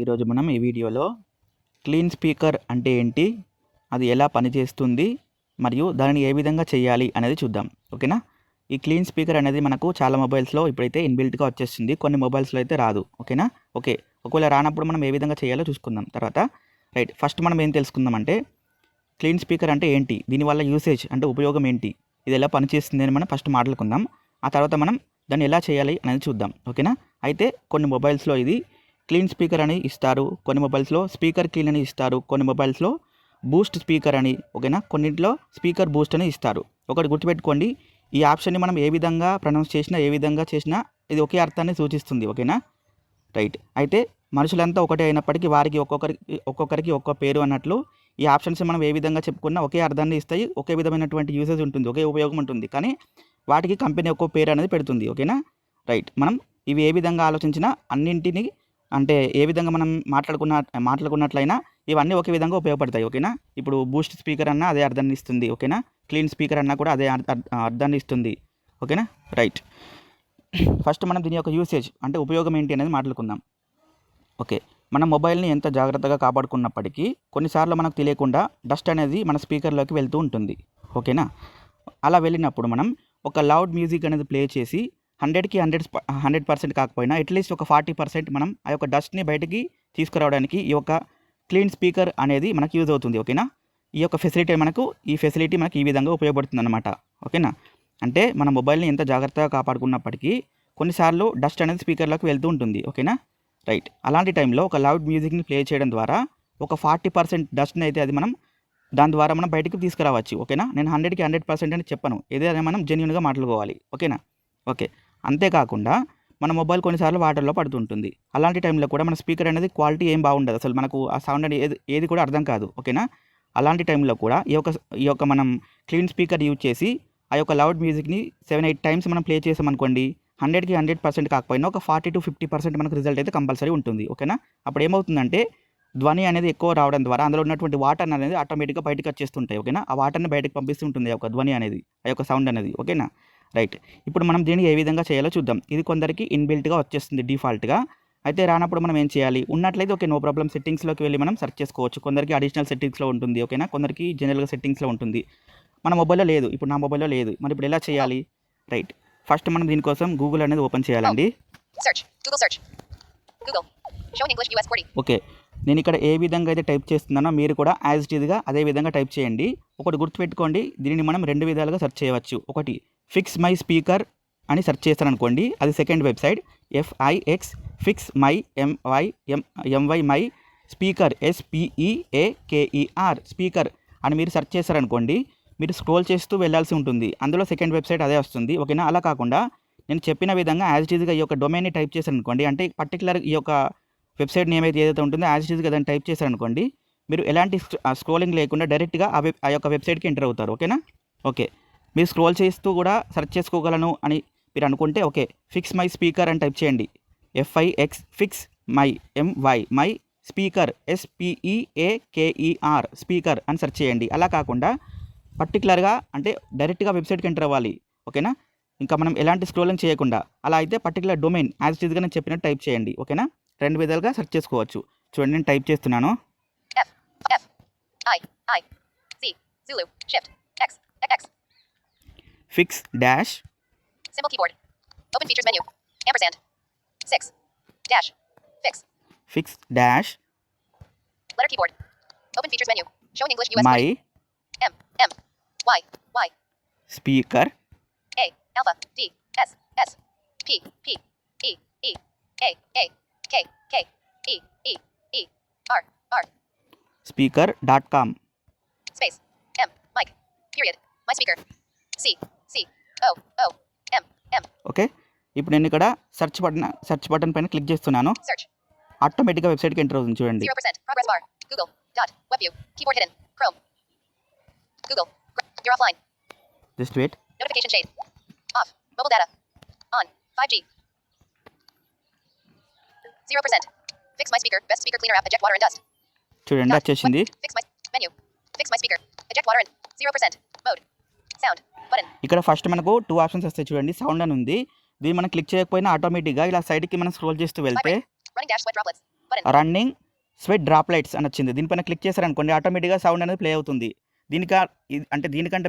ఈరోజు మనం ఈ వీడియోలో క్లీన్ స్పీకర్ అంటే ఏంటి, అది ఎలా పనిచేస్తుంది మరియు దానిని ఏ విధంగా చేయాలి అనేది చూద్దాం. ఓకేనా. ఈ క్లీన్ స్పీకర్ అనేది మనకు చాలా మొబైల్స్లో ఇప్పుడైతే ఇన్బిల్ట్గా వచ్చేస్తుంది, కొన్ని మొబైల్స్లో అయితే రాదు. ఓకేనా. ఒకవేళ రానప్పుడు మనం ఏ విధంగా చేయాలో చూసుకుందాం తర్వాత. రైట్, ఫస్ట్ మనం ఏం తెలుసుకుందామంటే క్లీన్ స్పీకర్ అంటే ఏంటి, దీనివల్ల యూసేజ్ అంటే ఉపయోగం ఏంటి, ఇది ఎలా పనిచేస్తుంది అని మనం ఫస్ట్ మాట్లాడుకుందాం. ఆ తర్వాత మనం దాన్ని ఎలా చేయాలి అనేది చూద్దాం. ఓకేనా. అయితే కొన్ని మొబైల్స్లో ఇది క్లీన్ స్పీకర్ అని ఇస్తారు, కొన్ని మొబైల్స్లో స్పీకర్ క్లీన్ అని ఇస్తారు, కొన్ని మొబైల్స్లో బూస్ట్ స్పీకర్ అని, ఓకేనా, కొన్నింటిలో స్పీకర్ బూస్ట్ అని ఇస్తారు. ఒకటి గుర్తుపెట్టుకోండి, ఈ ఆప్షన్ని మనం ఏ విధంగా ప్రొనౌన్స్ చేసినా ఏ విధంగా చేసినా ఇది ఒకే అర్థాన్ని సూచిస్తుంది. ఓకేనా. రైట్, అయితే మనుషులంతా ఒకటే అయినప్పటికీ వారికి ఒక్కొక్కరికి ఒక్కో పేరు అన్నట్లు ఈ ఆప్షన్స్ మనం ఏ విధంగా చెప్పుకున్నా ఒకే అర్థాన్ని ఇస్తాయి, ఒకే విధమైనటువంటి యూసేజ్ ఉంటుంది, ఒకే ఉపయోగం ఉంటుంది. కానీ వాటికి కంపెనీ ఒక్కో పేరు అనేది పెడుతుంది. ఓకేనా. రైట్, మనం ఇవి ఏ విధంగా ఆలోచించినా అన్నింటినీ అంటే ఏ విధంగా మనం మాట్లాడుకున్నట్లయినా ఇవన్నీ ఒకే విధంగా ఉపయోగపడతాయి. ఓకేనా. ఇప్పుడు బూస్ట్ స్పీకర్ అన్నా అదే అర్థాన్ని ఇస్తుంది. ఓకేనా. క్లీన్ స్పీకర్ అన్నా కూడా అదే అర్థాన్ని ఇస్తుంది. ఓకేనా. రైట్, ఫస్ట్ మనం దీని యొక్క యూసేజ్ అంటే ఉపయోగం ఏంటి అనేది మాట్లాడుకుందాం. ఓకే, మన మొబైల్ని ఎంత జాగ్రత్తగా కాపాడుకున్నప్పటికీ కొన్నిసార్లు మనకు తెలియకుండా డస్ట్ అనేది మన స్పీకర్లోకి వెళ్తూ ఉంటుంది. ఓకేనా. అలా వెళ్ళినప్పుడు మనం ఒక లౌడ్ మ్యూజిక్ అనేది ప్లే చేసి 100కి 100% కాకపోయినా అట్లీస్ట్ ఒక 40% మనం ఆ యొక్క డస్ట్ని బయటికి తీసుకురావడానికి ఈ యొక్క క్లీన్ స్పీకర్ అనేది మనకు యూజ్ అవుతుంది. ఓకేనా. ఈ ఫెసిలిటీ మనకి ఈ విధంగా ఉపయోగపడుతుంది అనమాట. ఓకేనా. అంటే మన మొబైల్ని ఎంత జాగ్రత్తగా కాపాడుకున్నప్పటికీ కొన్నిసార్లు డస్ట్ అనేది స్పీకర్లోకి వెళ్తూ ఉంటుంది. ఓకేనా. రైట్, అలాంటి టైంలో ఒక లౌడ్ మ్యూజిక్ని ప్లే చేయడం ద్వారా ఒక 40% డస్ట్ని అయితే అది దాని ద్వారా మనం బయటికి తీసుకురావచ్చు. ఓకేనా. నేను 100కి 100% అని చెప్పను, ఏదైనా మనం జెన్యూన్గా మాట్లాడుకోవాలి. ఓకేనా. ఓకే, అంతేకాకుండా మన మొబైల్ కొన్నిసార్లు వాటర్లో పడుతుంటుంది. అలాంటి టైంలో కూడా మన స్పీకర్ అనేది క్వాలిటీ ఏం బాగుండదు, అసలు మనకు ఆ సౌండ్ అనేది ఏది కూడా అర్థం కాదు. ఓకేనా. అలాంటి టైంలో కూడా ఈ యొక్క మనం క్లీన్ స్పీకర్ యూజ్ చేసి ఆ యొక్క లౌడ్ మ్యూజిక్ని 7-8 టైమ్స్ మనం ప్లే చేసామనుకోండి, 100కి 100% కాకపోయినా ఒక 40-50% మనకు రిజల్ట్ అయితే కంపల్సరీ ఉంటుంది. ఓకేనా. అప్పుడు ఏమవుతుందంటే ధ్వని అనేది ఎక్కువ రావడం ద్వారా అందులో ఉన్నటువంటి వాటర్ అనేది ఆటోమేటిక్గా బయటకు వచ్చేస్తుంటాయి. ఓకేనా. ఆ వాటర్ని బయటకు పంపిస్తుంటుంది ఆ యొక్క ధ్వని అనేది, ఆ యొక్క సౌండ్ అనేది. ఓకేనా. రైట్, ఇప్పుడు మనం దీన్ని ఏ విధంగా చేయాలో చూద్దాం. ఇది కొందరికి ఇన్బిల్ట్గా వచ్చేస్తుంది డిఫాల్ట్గా. అయితే రానప్పుడు మనం ఏం చేయాలి, ఉన్నట్లయితే ఓకే నో ప్రాబ్లం, సెట్టింగ్స్లోకి వెళ్ళి మనం సెర్చ్ చేసుకోవచ్చు. కొందరికి అడిషనల్ సెట్టింగ్స్లో ఉంటుంది. ఓకేనా. కొందరికి జనరల్గా సెట్టింగ్స్లో ఉంటుంది. మన మొబైల్లో లేదు, ఇప్పుడు నా మొబైల్లో లేదు. మరి ఇప్పుడు ఎలా చేయాలి. రైట్, ఫస్ట్ మనం దీనికోసం గూగుల్ అనేది ఓపెన్ చేయాలండి. ఓకే, నేను ఇక్కడ ఏ విధంగా అయితే టైప్ చేస్తున్నానో మీరు కూడా యాజ్ ఇట్ ఈజ్గా అదే విధంగా టైప్ చేయండి. ఒకటి గుర్తుపెట్టుకోండి, దీనిని మనం 2 విధాలుగా సెర్చ్ చేయవచ్చు. ఒకటి ఫిక్స్ మై స్పీకర్ అని సెర్చ్ చేస్తారనుకోండి, అది second website. Fix my my speaker SPEAKER speaker అని మీరు సెర్చ్ చేస్తారనుకోండి, మీరు స్క్రోల్ చేస్తూ వెళ్ళాల్సి ఉంటుంది. అందులో సెకండ్ వెబ్సైట్ అదే వస్తుంది. ఓకేనా. అలా కాకుండా నేను చెప్పిన విధంగా యాజ్ ఇట్ ఈజ్గా ఈ యొక్క డొమైన్ని టైప్ చేశారనుకోండి, అంటే పర్టికులర్ ఈ యొక్క వెబ్సైట్ నేమ్ ఏదైతే ఉంటుందో యాజ్ ఇట్ ఈజ్గా దాన్ని టైప్ చేశారనుకోండి, మీరు ఎలాంటి స్క్రోలింగ్ లేకుండా డైరెక్ట్గా ఆ యొక్క వెబ్సైట్కి ఎంటర్ అవుతారు. ఓకేనా. ఓకే, మీరు స్క్రోల్ చేస్తూ కూడా సెర్చ్ చేసుకోగలను అని మీరు అనుకుంటే ఓకే ఫిక్స్ మై స్పీకర్ అని టైప్ చేయండి. Fix my speaker SPEAKER speaker అని సెర్చ్ చేయండి. అలా కాకుండా పర్టికులర్గా అంటే డైరెక్ట్గా వెబ్సైట్కి ఎంటర్ అవ్వాలి. ఓకేనా. ఇంకా మనం ఎలాంటి స్క్రోలింగ్ చేయకుండా, అలా అయితే పర్టికులర్ డొమైన్ యాజ్ ఇట్ ఈజ్గా నేను చెప్పినట్టు టైప్ చేయండి. ఓకేనా. 2 విధాలుగా సెర్చ్ చేసుకోవచ్చు. చూడండి, నేను టైప్ చేస్తున్నాను. Fix dash Symbol keyboard. Open features menu. Ampersand. 6. Dash. Fix. Fix dash. Letter keyboard. Open features menu. Showing English US My 40. M. Y. Y. Speaker. A. Alpha. D. S. S. P. P. E. E. A. A. K. K. E. E. E. R. R. Speaker.com. Space. M. Mic. Period. My speaker. C. C. O. O. M. M. Okay, ఇప్పుడు నేను ఇక్కడ search button పైన click చేస్తున్నాను. Search. ఆటోమేటిక్గా వెబ్సైట్కి enter అవుతుంది. చూడండి. 0%. Progress bar. Google. Dot. WebView. Keyboard hidden. Chrome. Google. You're offline. Just wait. Notification shade. Off. Mobile data. On. 5G. 0%. Fix my speaker. Best speaker cleaner app. Eject water and dust. చూడండి, వచ్చేసింది. Fix my menu. Fix my speaker. Eject water and 0%. Mode. Sound. Button. ఇక్కడ first మనకు 2 options వస్తాయి. చూడండి, sound అని ఉంది. దీన్ని మనం క్లిక్ చేయకపోయినా ఆటోమేటిక్గా ఇలా సైడ్కి మనం స్క్రోల్ చేస్తూ వెళ్తే Running dash sweat droplets. button, running sweat droplets అని వచ్చింది. దీనిపైన క్లిక్ చేశారనుకోండి ఆటోమేటిక్గా సౌండ్ అనేది ప్లే అవుతుంది. అంటే దీనికంటే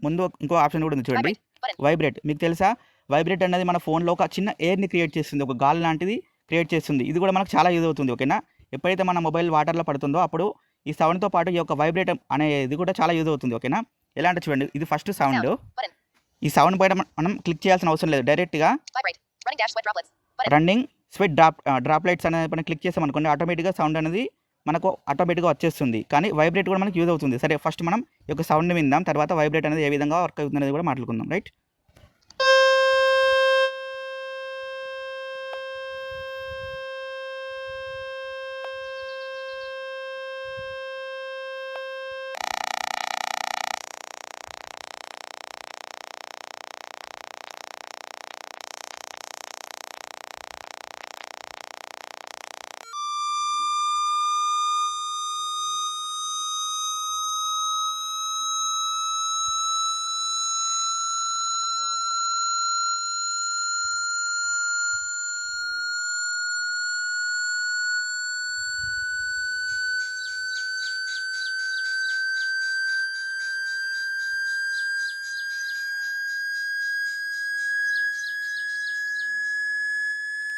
ముందు ఇంకో ఆప్షన్ కూడా ఉంది చూడండి, vibrate button, వైబ్రేట్. మీకు తెలుసా వైబ్రేట్ అనేది మన ఫోన్లో ఒక చిన్న ఎయిర్ని క్రియేట్ చేస్తుంది, ఒక గాలి లాంటిది క్రియేట్ చేస్తుంది. ఇది కూడా మనకు చాలా యూజ్ అవుతుంది. ఓకేనా, ఎప్పుడైతే మన మొబైల్ వాటర్లో పడుతుందో అప్పుడు ఈ సౌండ్తో పాటు ఈ యొక్క వైబ్రేట్ అనేది కూడా చాలా యూజ్ అవుతుంది. ఓకేనా, ఎలా అంటే చూడండి, ఇది ఫస్ట్ సౌండ్. button, ఈ సౌండ్ పైన మనం క్లిక్ చేయాల్సిన అవసరం లేదు, డైరెక్ట్గా vibrate, running dash sweat droplets, button, running sweat droplets అనేది పైన క్లిక్ చేసాం అనుకోండి ఆటోమేటిక్గా సౌండ్ అనేది మనకు ఆటోమేటిక్గా వచ్చేస్తుంది. కానీ వైబ్రేట్ కూడా మనకి యూజ్ అవుతుంది. సరే, ఫస్ట్ మనం ఈ యొక్క సౌండ్ని విందాం, తర్వాత వైబ్రేట్ అనేది ఏ విధంగా వర్క్ అవుతుంది అనేది కూడా మాట్లాడుకుందాం. Right,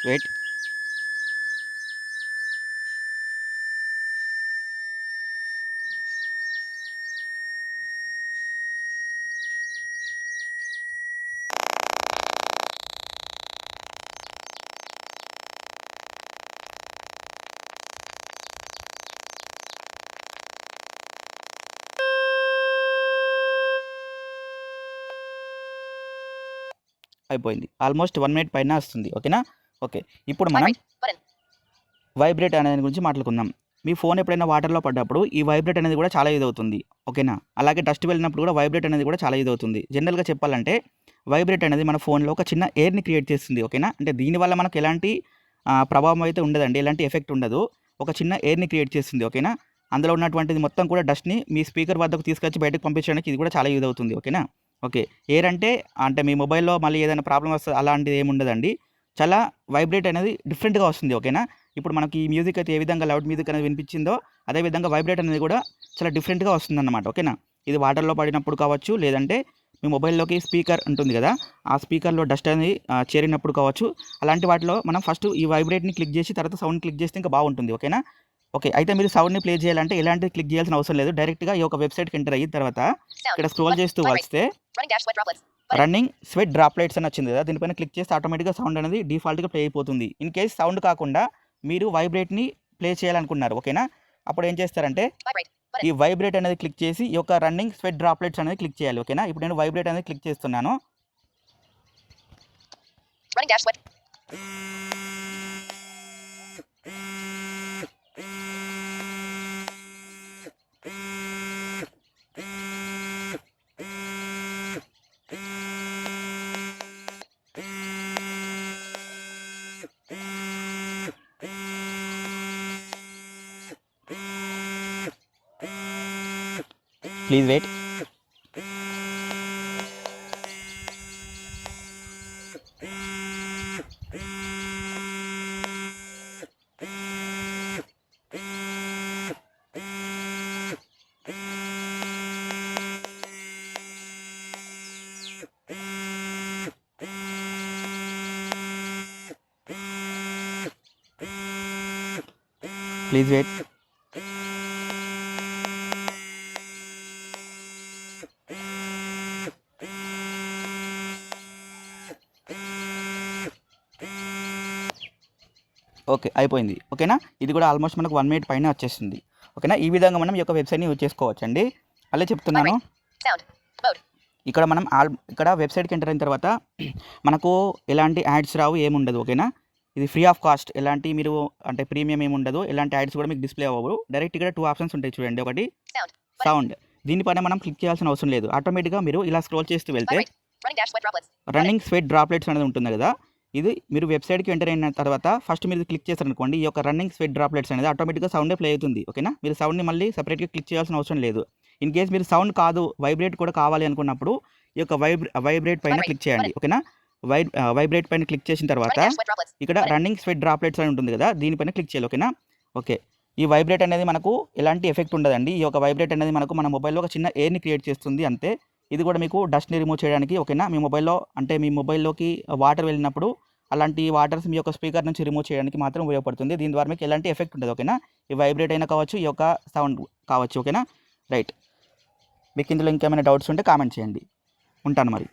wait. అయిపోయింది, ఆల్మోస్ట్ 1 మినిట్ పైన వస్తుంది. ఓకేనా, ఓకే, ఇప్పుడు మనం vibrate button, వైబ్రేట్ అనేది గురించి మాట్లాడుకుందాం. మీ ఫోన్ ఎప్పుడైనా వాటర్లో పడ్డప్పుడు ఈ వైబ్రేట్ అనేది కూడా చాలా యూజ్ అవుతుంది. ఓకేనా, అలాగే డస్ట్ వెళ్ళినప్పుడు కూడా వైబ్రేట్ అనేది కూడా చాలా యూజ్ అవుతుంది. జనరల్గా చెప్పాలంటే వైబ్రేట్ అనేది మన ఫోన్లో ఒక చిన్న ఎయిర్ని క్రియేట్ చేస్తుంది. ఓకేనా, అంటే దీనివల్ల మనకు ఎలాంటి ప్రభావం అయితే ఉండదండి, ఎలాంటి ఎఫెక్ట్ ఉండదు. ఒక చిన్న ఎయిర్ని క్రియేట్ చేస్తుంది. ఓకేనా, అందులో ఉన్నటువంటిది మొత్తం కూడా డస్ట్ని మీ స్పీకర్ వద్దకు తీసుకొచ్చి బయటకు పంపించడానికి ఇది కూడా చాలా యూజ్ అవుతుంది. ఓకేనా, ఓకే, ఎయిర్ అంటే మీ మొబైల్లో మళ్ళీ ఏదైనా ప్రాబ్లం వస్తే అలాంటిది ఏమి ఉండదండి, చాలా వైబ్రేట్ అనేది డిఫరెంట్గా వస్తుంది. ఓకేనా, ఇప్పుడు మనకి ఈ మ్యూజిక్ అయితే ఏ విధంగా లౌడ్ మ్యూజిక్ అనేది వినిపించిందో అదేవిధంగా వైబ్రేట్ అనేది కూడా చాలా డిఫరెంట్గా వస్తుందన్నమాట. ఓకేనా, ఇది వాటర్లో పడినప్పుడు కావచ్చు, లేదంటే మీ మొబైల్లోకి స్పీకర్ ఉంటుంది కదా, ఆ స్పీకర్లో డస్ట్ అనేది చేరినప్పుడు కావచ్చు, అలాంటి వాటిలో మనం ఫస్ట్ ఈ వైబ్రేట్ని క్లిక్ చేసి తర్వాత సౌండ్ క్లిక్ చేస్తే ఇంకా బాగుంటుంది. ఓకేనా, ఓకే, అయితే మీరు సౌండ్ని ప్లే చేయాలంటే ఎలాంటిది క్లిక్ చేయాల్సిన అవసరం లేదు, డైరెక్ట్గా ఈ యొక్క వెబ్సైట్కి ఎంటర్ అయిన తర్వాత sound, ఇక్కడ స్క్రోల్ button, చేస్తూ vibrate, వస్తే running dash sweat droplets, button, running sweat droplets అని వచ్చింది కదా, దీనిపైన క్లిక్ చేస్తే ఆటోమేటిక్గా సౌండ్ అనేది డిఫాల్ట్గా ప్లే అయిపోతుంది. ఇన్ కేస్ సౌండ్ కాకుండా మీరు వైబ్రేట్ని ప్లే చేయాలనుకున్నారు. ఓకేనా, అప్పుడు ఏం చేస్తారంటే vibrate button, ఈ వైబ్రేట్ అనేది క్లిక్ చేసి ఈ యొక్క రన్నింగ్ స్వెట్ డ్రాప్లెట్స్ అనేది క్లిక్ చేయాలి. ఓకేనా, ఇప్పుడు నేను వైబ్రేట్ అనేది క్లిక్ చేస్తున్నాను. running dash sweat, please wait. Please wait. Okay, అయిపోయింది. ఓకేనా, ఇది కూడా ఆల్మోస్ట్ మనకు 1 మినిట్ పైన వచ్చేస్తుంది. ఓకేనా, ఈ విధంగా మనం ఈ యొక్క వెబ్సైట్ని యూజ్ చేసుకోవచ్చు అండి. అలా చెప్తున్నాను, sound, mode, ఇక్కడ మనం ఇక్కడ వెబ్సైట్కి ఎంటర్ అయిన తర్వాత మనకు ఎలాంటి యాడ్స్ రావు, ఏముండదు. ఓకేనా, ఇది ఫ్రీ ఆఫ్ కాస్ట్, ఎలాంటి మీరు అంటే ప్రీమియం ఏమి ఉండదు, ఎలాంటి యాడ్స్ కూడా మీకు డిస్ప్లే అవ్వవు. డైరెక్ట్ ఇక్కడ 2 ఆప్షన్స్ ఉంటాయి చూడండి, ఒకటి sound, సౌండ్, దీనిపైన మనం క్లిక్ చేయాల్సిన అవసరం లేదు, ఆటోమేటిక్గా మీరు ఇలా స్క్రోల్ చేస్తూ వెళ్తే vibrate, running dash sweat droplets, running sweat droplets అనేది ఉంటుంది కదా, ఇది మీరు వెబ్సైట్కి ఎంటర్ అయిన తర్వాత ఫస్ట్ మీరు క్లిక్ చేస్తారనుకోండి, ఈ యొక్క రన్నింగ్ స్వెట్ డ్రాప్లెట్స్ అనేది ఆటోమేటిక్గా సౌండే ప్లే అవుతుంది. ఓకేనా, మీరు సౌండ్ని మళ్ళీ సపరేట్గా క్లిక్ చేయాల్సిన అవసరం లేదు. ఇన్ కేస్ మీరు సౌండ్ కాదు వైబ్రేట్ కూడా కావాలి అనుకున్నప్పుడు ఈ యొక్క వైబ్రేట్ పైన క్లిక్ చేయండి. ఓకేనా, వైబ్రేట్ పైన క్లిక్ చేసిన తర్వాత running dash sweat droplets, ఇక్కడ రన్నింగ్ స్వెట్ డ్రాప్లెట్స్ అని ఉంటుంది కదా, దీనిపైన క్లిక్ చేయాలి. ఓకేనా, ఓకే. ఈ వైబ్రేట్ అనేది మనకు ఎలాంటి ఎఫెక్ట్ ఉండదండి. ఈ యొక్క వైబ్రేట్ అనేది మనకు మన మొబైల్‌లో ఒక చిన్న ఎయిర్‌ని క్రియేట్ చేస్తుంది అంతే. ఇది కూడా మీకు డస్ట్‌ని రిమూవ్ చేయడానికి ఓకేనా. మీ మొబైల్‌లో అంటే మీ మొబైల్‌లోకి వాటర్ వెళ్ళినప్పుడు అలాంటి వాటర్స్ మీ యొక్క స్పీకర్ నుంచి రిమూవ్ చేయడానికి మాత్రం ఉపయోగపడుతుంది. దీని ద్వారా మీకు ఎలాంటి ఎఫెక్ట్ ఉండదు ఓకేనా. ఈ వైబ్రేట్ అయినా కావచ్చు, ఈ యొక్క సౌండ్ కావచ్చు ఓకేనా. రైట్. మీకు ఇందులో ఇంకేమైనా డౌట్స్ ఉంటే కామెంట్ చేయండి. ఉంటాను మరి.